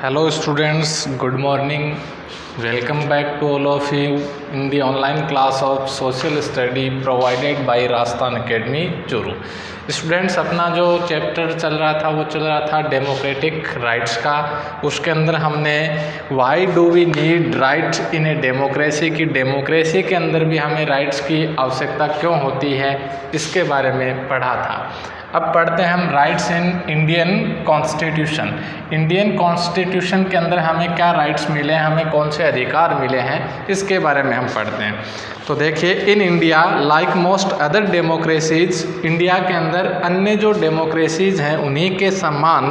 Hello students, good morning. Welcome back to all of you in the online class of social study provided by Rajasthan Academy Churu. Students, अपना जो chapter चल रहा था वो चल रहा था डेमोक्रेटिक राइट्स का। उसके अंदर हमने why do we need right in a democracy की डेमोक्रेसी के अंदर भी हमें राइट्स की आवश्यकता क्यों होती है इसके बारे में पढ़ा था। अब पढ़ते हैं हम rights in Indian constitution. Indian constitution के अंदर हमें क्या राइट्स मिले हैं, हमें कौन से अधिकार मिले हैं, इसके बारे में हम पढ़ते हैं। तो देखिए, in India like most other democracies, India के अंदर अन्य जो डेमोक्रेसीज हैं उन्हीं के समान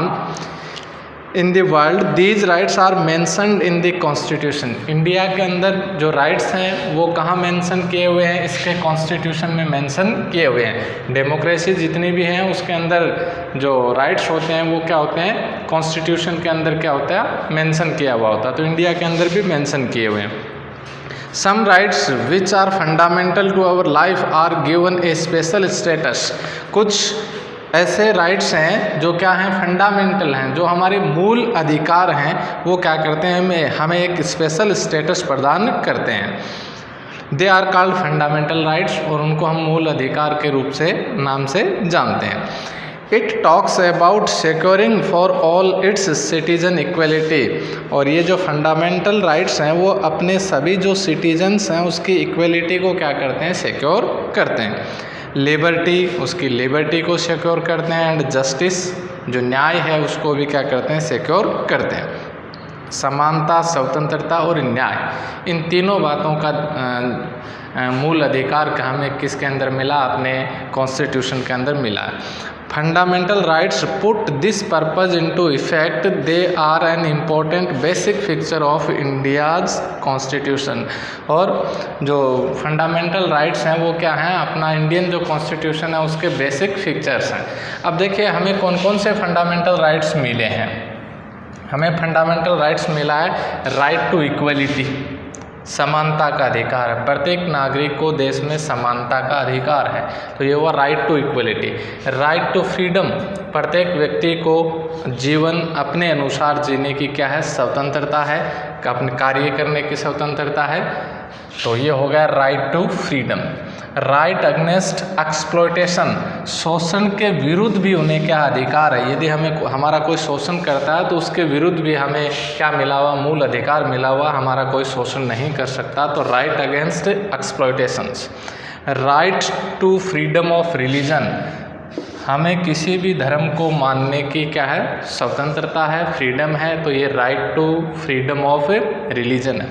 in the world these rights are mentioned in the constitution. India के अंदर जो राइट्स हैं वो कहाँ मेंशन किए हुए हैं, इसके कॉन्स्टिट्यूशन में मेंशन किए हुए हैं। डेमोक्रेसी जितनी भी हैं उसके अंदर जो राइट्स होते हैं वो क्या होते हैं, कॉन्स्टिट्यूशन के अंदर क्या होता है, मेंशन किया हुआ होता है। तो इंडिया के अंदर भी मेंशन किए हुए हैं। Some rights which are fundamental to our life are given a special status. कुछ ऐसे राइट्स हैं जो क्या हैं, फंडामेंटल हैं, जो हमारे मूल अधिकार हैं, वो क्या करते हैं, हमें एक स्पेशल स्टेटस प्रदान करते हैं। They are called fundamental rights, और उनको हम मूल अधिकार के रूप से नाम से जानते हैं। It talks about securing for all it's citizen equality, और ये जो फंडामेंटल राइट्स हैं वो अपने सभी जो सिटीजन्स हैं उसकी इक्वलिटी को क्या करते हैं, सिक्योर करते हैं। लिबर्टी, उसकी लिबर्टी को सिक्योर करते हैं। एंड जस्टिस, जो न्याय है उसको भी क्या करते हैं, सिक्योर करते हैं। समानता, स्वतंत्रता और न्याय, इन तीनों बातों का मूल अधिकार का हमें किसके अंदर मिला, अपने कॉन्स्टिट्यूशन के अंदर मिला है। Fundamental rights put this purpose into effect, they are an important basic feature of India's constitution. और जो फंडामेंटल राइट्स हैं वो क्या हैं, अपना इंडियन जो कॉन्स्टिट्यूशन है उसके बेसिक फीचर्स हैं। अब देखिए, हमें कौन कौन से फंडामेंटल राइट्स मिले हैं। हमें फंडामेंटल राइट्स मिला है राइट टू इक्वलिटी, समानता का अधिकार है, प्रत्येक नागरिक को देश में समानता का अधिकार है, तो ये हुआ right to equality. Right to freedom, प्रत्येक व्यक्ति को जीवन अपने अनुसार जीने की क्या है, स्वतंत्रता है, अपने कार्य करने की स्वतंत्रता है, तो ये हो गया right to freedom. Right against exploitation, शोषण के विरुद्ध भी उन्हें क्या अधिकार है, यदि हमारा कोई शोषण करता है तो उसके विरुद्ध भी हमें क्या मिला हुआ, मूल अधिकार मिला हुआ, हमारा कोई शोषण नहीं कर सकता, तो right against exploitations. Right to freedom of religion, हमें किसी भी धर्म को मानने की क्या है, स्वतंत्रता है, फ्रीडम है, तो ये right to freedom of religion है।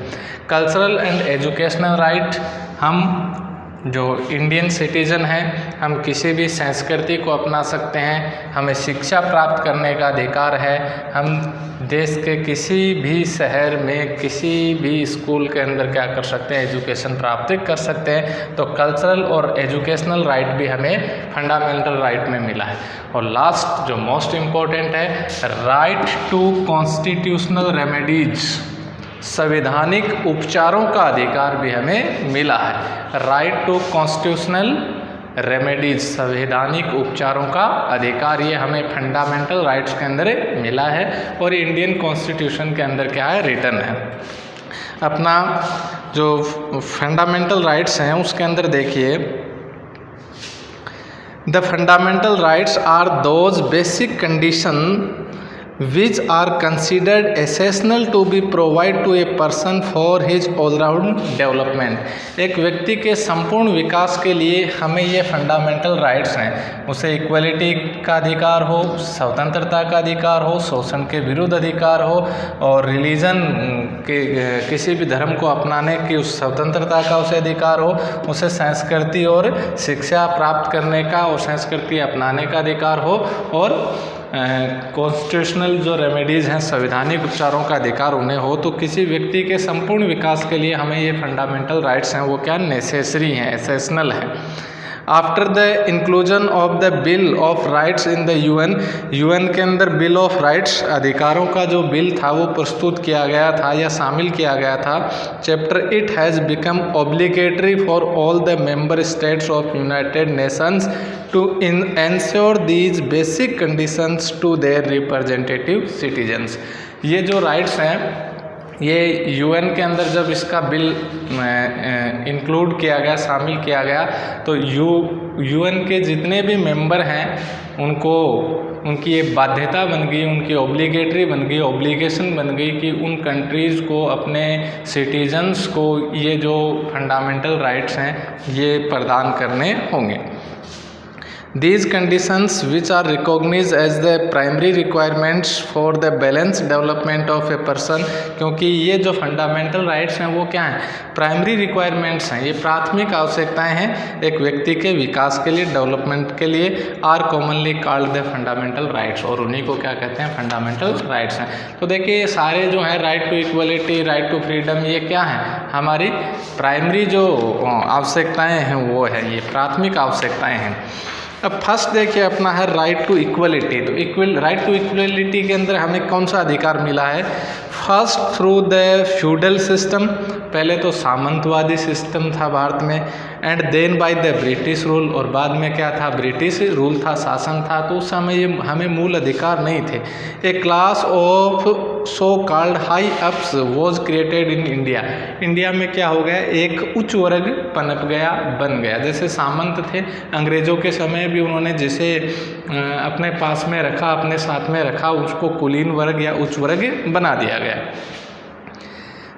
कल्चरल एंड एजुकेशनल राइट, हम जो इंडियन सिटीज़न हैं हम किसी भी संस्कृति को अपना सकते हैं, हमें शिक्षा प्राप्त करने का अधिकार है, हम देश के किसी भी शहर में किसी भी स्कूल के अंदर क्या कर सकते हैं, एजुकेशन प्राप्त कर सकते हैं। तो कल्चरल और एजुकेशनल राइट भी हमें फंडामेंटल राइट में मिला है। और लास्ट जो मोस्ट इम्पोर्टेंट है, राइट टू कॉन्स्टिट्यूशनल रेमेडीज, संवैधानिक उपचारों का अधिकार भी हमें मिला है। राइट टू कॉन्स्टिट्यूशनल रेमेडीज, संवैधानिक उपचारों का अधिकार, ये हमें फंडामेंटल राइट्स के अंदर मिला है, और इंडियन कॉन्स्टिट्यूशन के अंदर क्या है, रिटर्न है। अपना जो फंडामेंटल राइट्स हैं उसके अंदर देखिए, the fundamental rights are those basic condition which are considered essential to be provided to a person for his all-round development। एक व्यक्ति के संपूर्ण विकास के लिए हमें ये फंडामेंटल राइट्स हैं, उसे इक्वलिटी का अधिकार हो, स्वतंत्रता का अधिकार हो, शोषण के विरुद्ध अधिकार हो, और रिलीजन के किसी भी धर्म को अपनाने की उस स्वतंत्रता का उसे अधिकार हो, उसे संस्कृति और शिक्षा प्राप्त करने का और संस्कृति अपनाने का अधिकार हो, और कॉन्स्टिट्यूशनल जो रेमेडीज़ हैं, संवैधानिक उपचारों का अधिकार उन्हें हो। तो किसी व्यक्ति के संपूर्ण विकास के लिए हमें ये फंडामेंटल राइट्स हैं वो क्या नेसेसरी हैं, एसेशनल हैं। After the inclusion of the bill of rights in the UN के अंदर बिल ऑफ राइट्स अधिकारों का जो बिल था वो प्रस्तुत किया गया था या शामिल किया गया था। Chapter it has become obligatory for all the member states of United Nations to ensure these basic conditions to their representative citizens. ये जो राइट्स हैं ये यूएन के अंदर जब इसका बिल इंक्लूड किया गया, शामिल किया गया, तो यूएन के जितने भी मेंबर हैं उनको उनकी ये बाध्यता बन गई, उनकी ऑब्लिगेटरी बन गई, ऑब्लिगेशन बन गई कि उन कंट्रीज़ को अपने सिटीजन्स को ये जो फंडामेंटल राइट्स हैं ये प्रदान करने होंगे। These conditions, which are recognized as the primary requirements for the balanced development of a person, क्योंकि ये जो फंडामेंटल राइट्स हैं वो क्या हैं, प्राइमरी रिक्वायरमेंट्स हैं, ये प्राथमिक आवश्यकताएं हैं एक व्यक्ति के विकास के लिए, डेवलपमेंट के लिए, are commonly called the fundamental rights, और उन्हीं को क्या कहते हैं, फंडामेंटल राइट्स हैं। तो देखिए ये सारे जो हैं right to equality, right to freedom, ये क्या हैं, हमारी प्राइमरी जो आवश्यकताएँ हैं वो है, ये प्राथमिक आवश्यकताएँ हैं। अब फर्स्ट देखिए अपना है राइट टू इक्वलिटी। तो राइट टू इक्वलिटी के अंदर हमें कौन सा अधिकार मिला है, first through the feudal system, पहले तो सामंतवादी सिस्टम था भारत में, and then by the British rule, और बाद में क्या था, ब्रिटिश रूल था, शासन था। तो उस समय ये हमें मूल अधिकार नहीं थे। A class of so called high ups was created in India, India में क्या हो गया, एक उच्च वर्ग पनप गया, बन गया। जैसे सामंत थे, अंग्रेजों के समय भी उन्होंने जिसे अपने पास में रखा, अपने साथ में रखा, उसको कुलीन वर्ग या उच्च वर्ग बना दिया गया।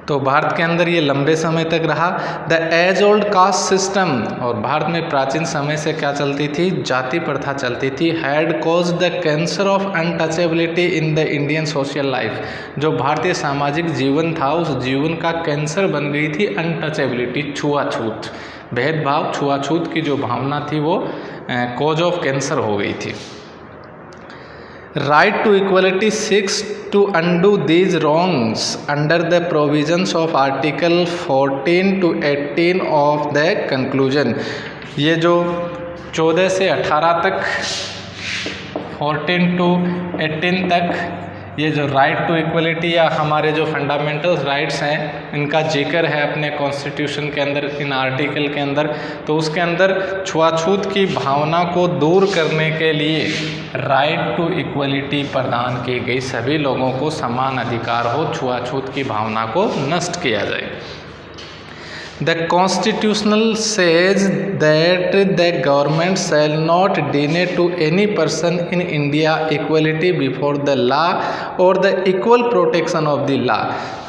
तो भारत के अंदर ये लंबे समय तक रहा। The age old caste system, और भारत में प्राचीन समय से क्या चलती थी, जाति प्रथा चलती थी। Had cause the cancer of untouchability in the Indian social life, जो भारतीय सामाजिक जीवन था उस जीवन का कैंसर बन गई थी अनटचेबिलिटी, छुआछूत, भेदभाव, छुआछूत की जो भावना थी वो कॉज ऑफ कैंसर हो गई थी। Right to equality six to undo these wrongs under the provisions of article 14 to 18 of the conclusion. ये जो 14 से 18 तक, 14 to 18 तक ये जो राइट टू इक्वलिटी या हमारे जो फंडामेंटल राइट्स हैं इनका जिक्र है अपने कॉन्स्टिट्यूशन के अंदर, इन आर्टिकल के अंदर। तो उसके अंदर छुआछूत की भावना को दूर करने के लिए राइट टू इक्वलिटी प्रदान की गई, सभी लोगों को समान अधिकार हो, छुआछूत की भावना को नष्ट किया जाए। The Constitutional says that the government shall not deny to any person in India equality before the law or the equal protection of the law।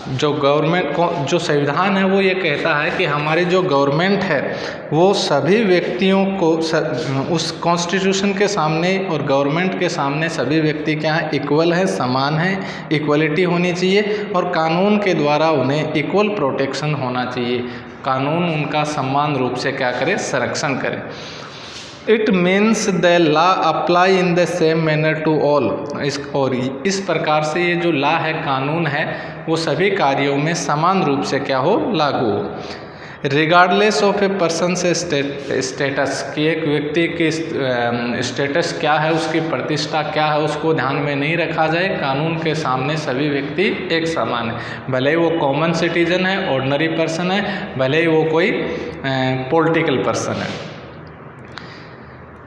जो गवर्नमेंट जो संविधान है वो ये कहता है कि हमारी जो गवर्नमेंट है वो सभी व्यक्तियों को उस कॉन्स्टिट्यूशन के सामने और गवर्नमेंट के सामने सभी व्यक्ति क्या हैं, इक्वल है, समान है, इक्वलिटी होनी चाहिए, और कानून के द्वारा उन्हें इक्वल प्रोटेक्शन होना चाहिए, कानून उनका समान रूप से क्या करे, संरक्षण करे। It means the law apply in the same manner to all, और इस प्रकार से ये जो लॉ है, कानून है, वो सभी कार्यों में समान रूप से क्या हो, लागू हो। रिगार्डलेस ऑफ ए पर्सन से स्टेटस, कि एक व्यक्ति की स्टेटस क्या है, उसकी प्रतिष्ठा क्या है, उसको ध्यान में नहीं रखा जाए। कानून के सामने सभी व्यक्ति एक समान है, भले ही वो कॉमन सिटीजन है, ऑर्डिनरी पर्सन है, भले ही वो कोई पॉलिटिकल पर्सन है।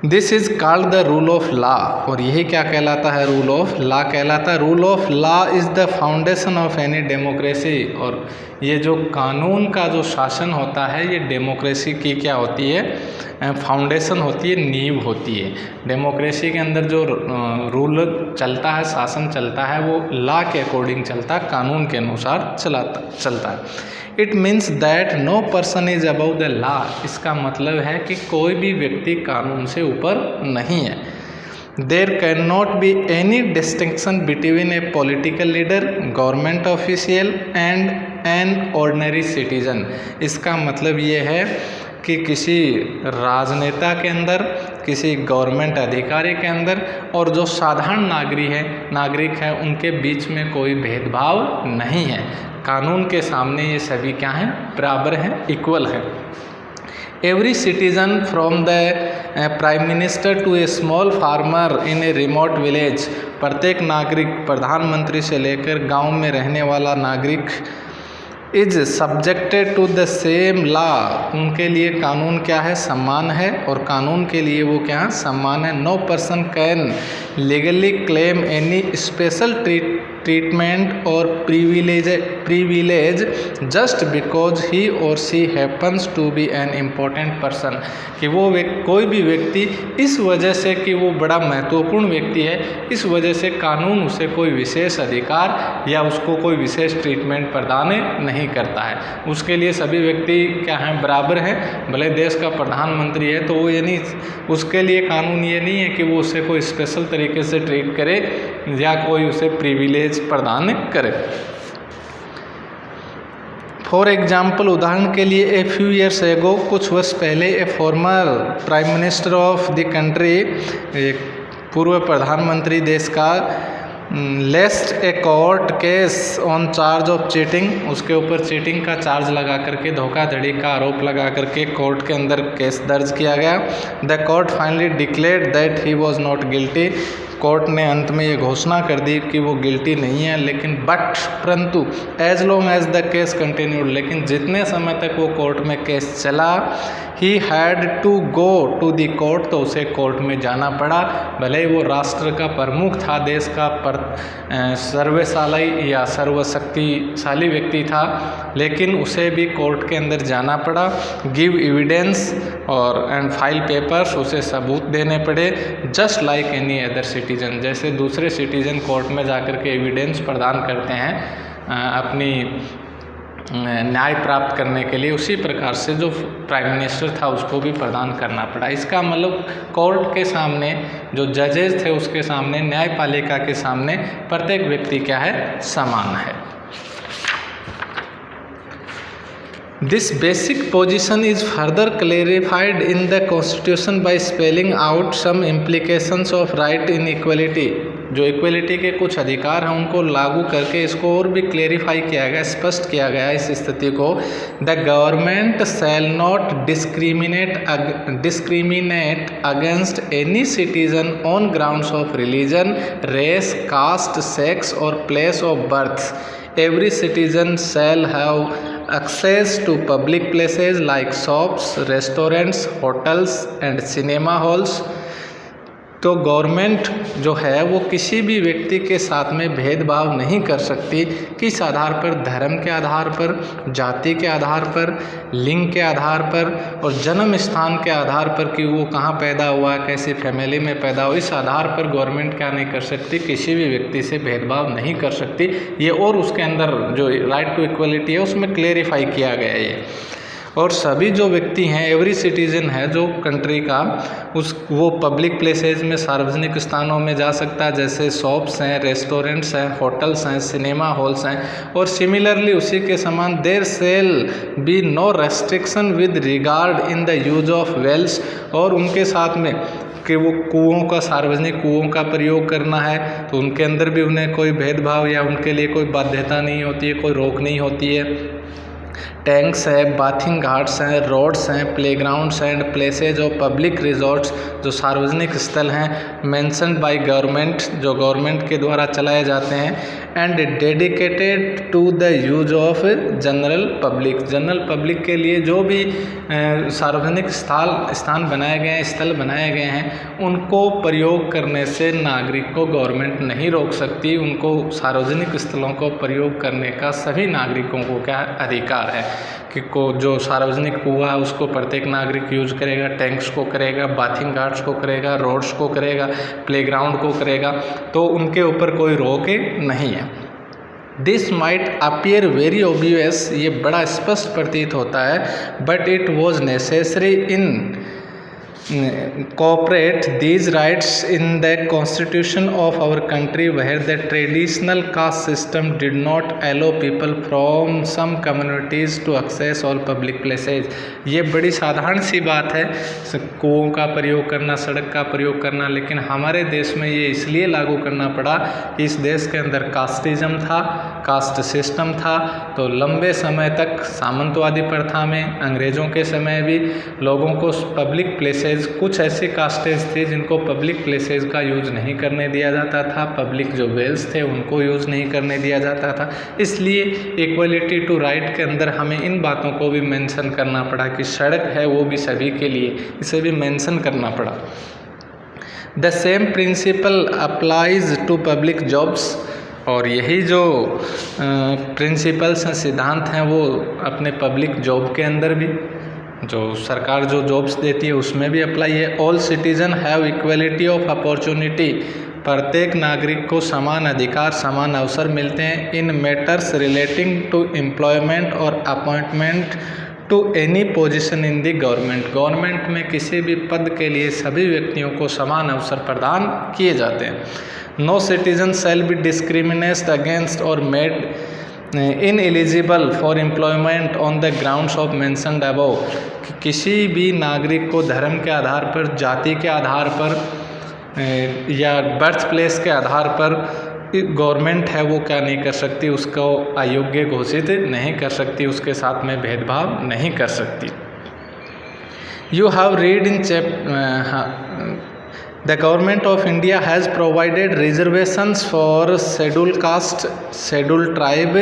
This is called the rule of law, और यही क्या कहलाता है, रूल ऑफ लॉ कहलाता है। Rule of law is the foundation of any democracy, और ये जो कानून का जो शासन होता है ये डेमोक्रेसी की क्या होती है, फाउंडेशन होती है, नींव होती है। डेमोक्रेसी के अंदर जो रूल चलता है, शासन चलता है, वो लॉ के अकॉर्डिंग चलता है, कानून के अनुसार चलता है। It means that no person is above the law, इसका मतलब है कि कोई भी व्यक्ति कानून से ऊपर नहीं है। There can not be any distinction between a political leader, government official and an ordinary citizen. इसका मतलब ये है कि किसी राजनेता के अंदर, किसी गवर्नमेंट अधिकारी के अंदर और जो साधारण नागरिक है उनके बीच में कोई भेदभाव नहीं है। कानून के सामने ये सभी क्या हैं, बराबर हैं, इक्वल है। Every citizen from the prime minister to a small farmer in a remote village, प्रत्येक नागरिक, प्रधानमंत्री से लेकर गांव में रहने वाला नागरिक, is subjected to the same law, उनके लिए कानून क्या है, सम्मान है, और कानून के लिए वो क्या है, सम्मान है। No person can legally claim any special treatment or privilege just because he or she happens to be an important person, कि वो कोई भी व्यक्ति इस वजह से कि वो बड़ा महत्वपूर्ण व्यक्ति है, इस वजह से कानून उसे कोई विशेष अधिकार या उसको कोई विशेष ट्रीटमेंट प्रदान नहीं करता है। उसके लिए सभी व्यक्ति क्या हैं, बराबर हैं। भले देश का प्रधानमंत्री है तो वो ये नहीं, उसके लिए कानून ये नहीं है कि वो उसे कोई स्पेशल तरीके से ट्रीट करे या कोई उसे प्रिविलेज प्रदान करे। फॉर एग्जाम्पल, उदाहरण के लिए, ए फ्यू ईयर्स एगो, कुछ वर्ष पहले, a former prime minister of the country, एक पूर्व प्रधानमंत्री देश का, lost a court case on charge of cheating, उसके ऊपर चीटिंग का चार्ज लगा करके, धोखाधड़ी का आरोप लगा करके कोर्ट के अंदर केस दर्ज किया गया। The court finally declared that he was not guilty, court ने अंत में ये घोषणा कर दी कि वो गिल्टी नहीं है, लेकिन परंतु as long as the case continued, लेकिन जितने समय तक वो कोर्ट में केस चला, he had to go to the court, तो उसे कोर्ट में जाना पड़ा। भले ही वो राष्ट्र का प्रमुख था, देश का सर्वशाली या सर्वशक्तिशाली व्यक्ति था, लेकिन उसे भी कोर्ट के अंदर जाना पड़ा। गिव एविडेंस और एंड फाइल पेपर्स, उसे सबूत देने पड़े, just like any other citizen, जैसे दूसरे सिटीजन कोर्ट में जाकर के एविडेंस प्रदान करते हैं अपनी न्याय प्राप्त करने के लिए, उसी प्रकार से जो प्राइम मिनिस्टर था उसको भी प्रदान करना पड़ा। इसका मतलब कोर्ट के सामने जो जजेस थे उसके सामने, न्यायपालिका के सामने प्रत्येक व्यक्ति क्या है, समान है। This basic position is further clarified in the Constitution by spelling out some implications of right in equality. जो इक्वलिटी के कुछ अधिकार हैं उनको लागू करके इसको और भी क्लेरिफाई किया गया, स्पष्ट किया गया इस स्थिति को। The government shall not discriminate against any citizen on grounds of religion, race, caste, sex or place of birth. Every citizen shall have access to public places like shops, restaurants, hotels and cinema halls. तो government जो है वो किसी भी व्यक्ति के साथ में भेदभाव नहीं कर सकती, किस आधार पर, धर्म के आधार पर, जाति के आधार पर, लिंग के आधार पर और जन्म स्थान के आधार पर कि वो कहाँ पैदा हुआ, कैसी फैमिली में पैदा हुआ, इस आधार पर गवर्नमेंट क्या नहीं कर सकती, किसी भी व्यक्ति से भेदभाव नहीं कर सकती। ये और उसके अंदर जो राइट टू इक्वलिटी है उसमें क्लेरिफाई किया गया है ये। और सभी जो व्यक्ति हैं, एवरी सिटीजन है जो कंट्री का, वो पब्लिक प्लेसेस में, सार्वजनिक स्थानों में जा सकता है, जैसे शॉप्स हैं, रेस्टोरेंट्स हैं, होटल्स हैं, सिनेमा हॉल्स हैं। और सिमिलरली उसी के समान, there shall be no restriction with regard in the use of wells, और उनके साथ में कि वो कुओं का, सार्वजनिक कुओं का प्रयोग करना है तो उनके अंदर भी उन्हें कोई भेदभाव या उनके लिए कोई बाध्यता नहीं होती है, कोई रोक नहीं होती है। टैंक्स है, बाथिंग घाट्स हैं, रोड्स हैं, playgrounds and places of public resorts, जो सार्वजनिक स्थल हैं, मेंशन्ड बाय गवर्नमेंट, जो गवर्नमेंट के द्वारा चलाए जाते हैं, and dedicated to the use of general public, general public के लिए जो भी सार्वजनिक स्थान बनाए गए हैं, स्थल बनाए गए हैं, उनको प्रयोग करने से नागरिक को गवर्नमेंट नहीं रोक सकती। उनको सार्वजनिक स्थलों को प्रयोग करने का सभी नागरिकों को क्या अधिकार है कि जो सार्वजनिक कुआं है उसको प्रत्येक नागरिक यूज करेगा, टैंक्स को करेगा, बाथिंग घाट्स को करेगा, रोड्स को करेगा, प्लेग्राउंड को करेगा, तो उनके ऊपर कोई रोक नहीं है। This might appear very obvious, ये बड़ा स्पष्ट प्रतीत होता है, but it was necessary in cooperate these rights in the constitution of our country where the traditional caste system did not allow people from some communities to access all public places। ये बड़ी साधारण सी बात है, कुओं का प्रयोग करना, सड़क का प्रयोग करना, लेकिन हमारे देश में ये इसलिए लागू करना पड़ा कि इस देश के अंदर कास्टिज्म था, कास्ट सिस्टम था। तो लंबे समय तक सामंतवादी प्रथा में, अंग्रेज़ों के समय भी लोगों को पब्लिक प्लेसेस, कुछ ऐसे कास्टेज थे जिनको पब्लिक प्लेसेस का यूज़ नहीं करने दिया जाता था, पब्लिक जो वेल्स थे उनको यूज़ नहीं करने दिया जाता था। इसलिए इक्वलिटी टू राइट के अंदर हमें इन बातों को भी मेंशन करना पड़ा कि सड़क है वो भी सभी के लिए, इसे भी मेंशन करना पड़ा। The same principle applies to public jobs, और यही जो प्रिंसिपल्स हैं, सिद्धांत हैं, वो अपने पब्लिक जॉब के अंदर भी, जो सरकार जो जॉब्स देती है उसमें भी अप्लाई है। All citizen have equality of opportunity, प्रत्येक नागरिक को समान अधिकार, समान अवसर मिलते हैं। In matters relating to employment और appointment to any position in the government, government में किसी भी पद के लिए सभी व्यक्तियों को समान अवसर प्रदान किए जाते हैं। No citizen shall be discriminated against or made ineligible for employment on the grounds of mentioned above, किसी भी नागरिक को धर्म के आधार पर, जाति के आधार पर या बर्थ प्लेस के आधार पर गवर्नमेंट है वो क्या नहीं कर सकती, उसको अयोग्य घोषित नहीं कर सकती, उसके साथ में भेदभाव नहीं कर सकती। You have read in The government of India has provided reservations for scheduled caste, scheduled tribe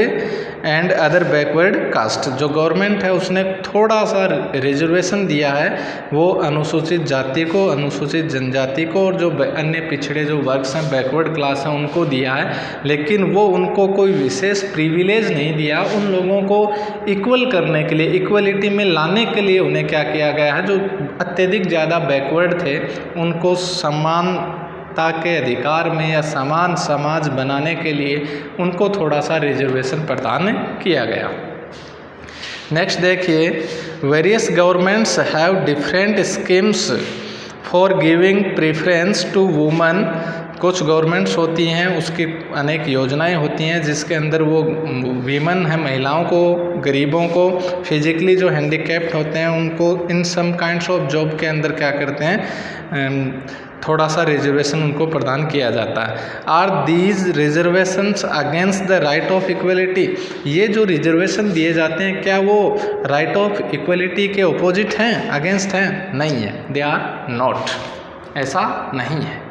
and other backward caste। जो गवर्नमेंट है उसने थोड़ा सा रिजर्वेशन दिया है, वो अनुसूचित जाति को, अनुसूचित जनजाति को और जो अन्य पिछड़े जो वर्ग्स हैं, बैकवर्ड क्लास हैं, उनको दिया है। लेकिन वो उनको कोई विशेष प्रिविलेज नहीं दिया। उन लोगों को इक्वल करने के लिए, इक्वलिटी में लाने के लिए उन्हें क्या किया गया है, जो अत्यधिक ज़्यादा बैकवर्ड थे उनको समानता के अधिकार में या समान समाज बनाने के लिए उनको थोड़ा सा रिजर्वेशन प्रदान किया गया। नेक्स्ट देखिए, various governments have different schemes for giving preference to women. कुछ गवर्नमेंट्स होती हैं, उसकी अनेक योजनाएं होती हैं जिसके अंदर वो वीमन है, महिलाओं को, गरीबों को, फिजिकली जो हैंडीकैप्ड होते हैं उनको इन सम काइंड्स ऑफ जॉब के अंदर क्या करते हैं, थोड़ा सा रिजर्वेशन उनको प्रदान किया जाता है। Are these reservations against the right of equality, ये जो रिजर्वेशन दिए जाते हैं क्या वो राइट ऑफ इक्वलिटी के अपोजिट हैं, अगेंस्ट हैं? नहीं है, दे आर नॉट, ऐसा नहीं है,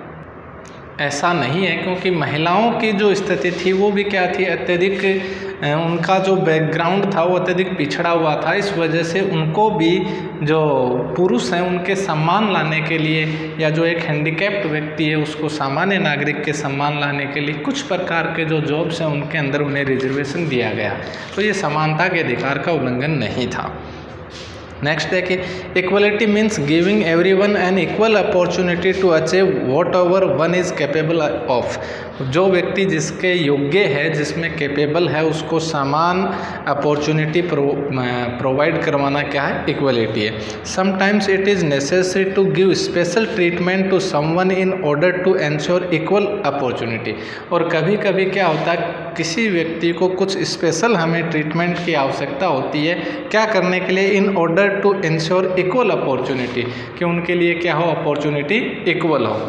ऐसा नहीं है। क्योंकि महिलाओं की जो स्थिति थी वो भी क्या थी, अत्यधिक उनका जो बैकग्राउंड था वो अत्यधिक पिछड़ा हुआ था। इस वजह से उनको भी जो पुरुष हैं उनके सम्मान लाने के लिए, या जो एक हैंडीकैप्ड व्यक्ति है उसको सामान्य नागरिक के सम्मान लाने के लिए कुछ प्रकार के जो जॉब्स हैं उनके अंदर उन्हें रिजर्वेशन दिया गया। तो ये समानता के अधिकार का उल्लंघन नहीं था। नेक्स्ट देखिए, equality means giving everyone an equal opportunity to achieve whatever one is capable of. जो व्यक्ति जिसके योग्य है, जिसमें कैपेबल है, उसको समान अपॉर्चुनिटी प्रोवाइड करवाना क्या है, इक्वलिटी है। Sometimes it is necessary to give special treatment to someone in order to ensure equal opportunity. और कभी कभी क्या होता है, किसी व्यक्ति को कुछ स्पेशल हमें ट्रीटमेंट की आवश्यकता होती है, क्या करने के लिए, in order to ensure equal opportunity, कि उनके लिए क्या हो, अपॉर्चुनिटी इक्वल हो।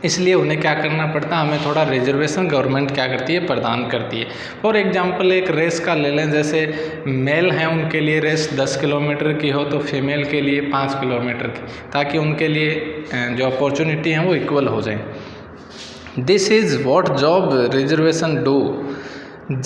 इसलिए उन्हें क्या करना पड़ता है, हमें थोड़ा रिजर्वेशन गवर्नमेंट क्या करती है, प्रदान करती है। फॉर एग्जांपल एक रेस का ले लें, जैसे मेल हैं उनके लिए रेस 10 किलोमीटर की हो तो फीमेल के लिए 5 किलोमीटर की, ताकि उनके लिए जो अपॉर्चुनिटी हैं वो इक्वल हो जाए। This is what job reservation do.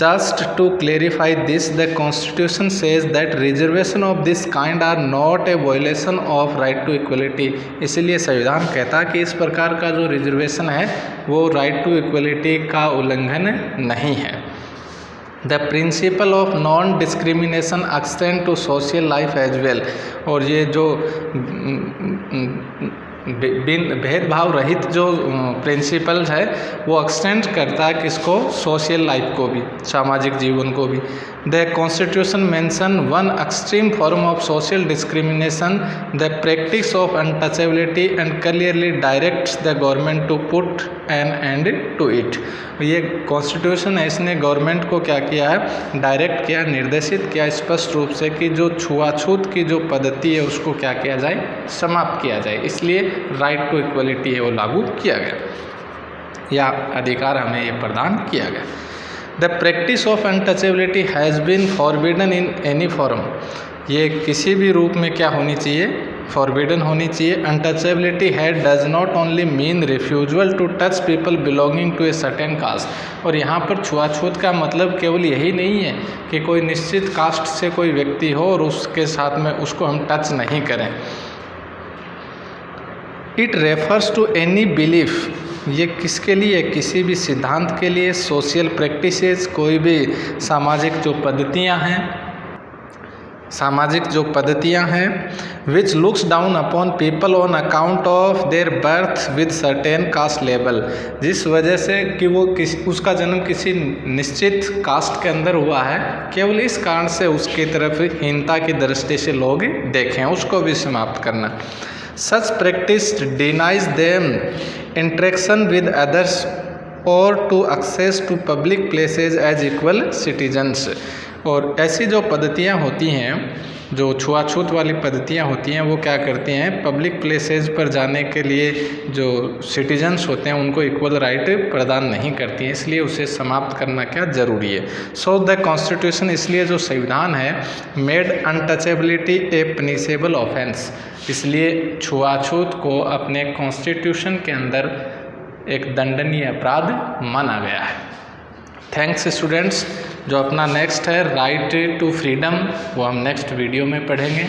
Just to clarify this, the Constitution says that reservation of this kind are not a violation of right to equality। इसलिए संविधान कहता है कि इस प्रकार का जो रिजर्वेशन है वो राइट टू इक्वलिटी का उल्लंघन नहीं है। The principle of non discrimination extend to social life as well. और ये जो भेदभाव रहित जो प्रिंसिपल्स है वो एक्सटेंड करता है किसको, सोशल लाइफ को भी, सामाजिक जीवन को भी। The constitution mention one extreme form of social discrimination, the practice of untouchability and clearly directs the government to put an end to it. ये कॉन्स्टिट्यूशन है, इसने गवर्नमेंट को क्या किया है, डायरेक्ट किया, निर्देशित किया स्पष्ट रूप से कि जो छुआछूत की जो पद्धति है उसको क्या किया जाए, समाप्त किया जाए। इसलिए राइट टू इक्वलिटी है वो लागू किया गया, या अधिकार हमें ये प्रदान किया गया। The practice of untouchability has been forbidden in any form, ये किसी भी रूप में क्या होनी चाहिए, फॉरबिडन होनी चाहिए। अनटचेबिलिटी है does not only mean refusal to touch people belonging to a certain caste, और यहाँ पर छुआछूत का मतलब केवल यही नहीं है कि कोई निश्चित कास्ट से कोई व्यक्ति हो और उसके साथ में उसको हम टच नहीं करें। It refers to any belief, ये किसके लिए, किसी भी सिद्धांत के लिए। सोशल प्रैक्टिसेस, कोई भी सामाजिक जो पद्धतियाँ हैं, which looks down upon people on account of their birth with certain caste level, जिस वजह से कि वो उसका जन्म किसी निश्चित कास्ट के अंदर हुआ है, केवल इस कारण से उसकी तरफ हीनता की दृष्टि से लोग देखें, उसको भी समाप्त करना। Such practice denies them interaction with others or to access to public places as equal citizens, और ऐसी जो पद्धतियाँ होती हैं, जो छुआछूत वाली पद्धतियाँ होती हैं, वो क्या करती हैं, पब्लिक प्लेसेज पर जाने के लिए जो सिटीजन्स होते हैं उनको इक्वल राइट प्रदान नहीं करती हैं, इसलिए उसे समाप्त करना क्या जरूरी है। सो द कॉन्स्टिट्यूशन, इसलिए जो संविधान है, मेड अनटचेबिलिटी ए पनिशेबल ऑफेंस, इसलिए छुआछूत को अपने कॉन्स्टिट्यूशन के अंदर एक दंडनीय अपराध माना गया है। Thanks students. जो अपना नेक्स्ट है राइट टू फ्रीडम, वो हम नेक्स्ट वीडियो में पढ़ेंगे।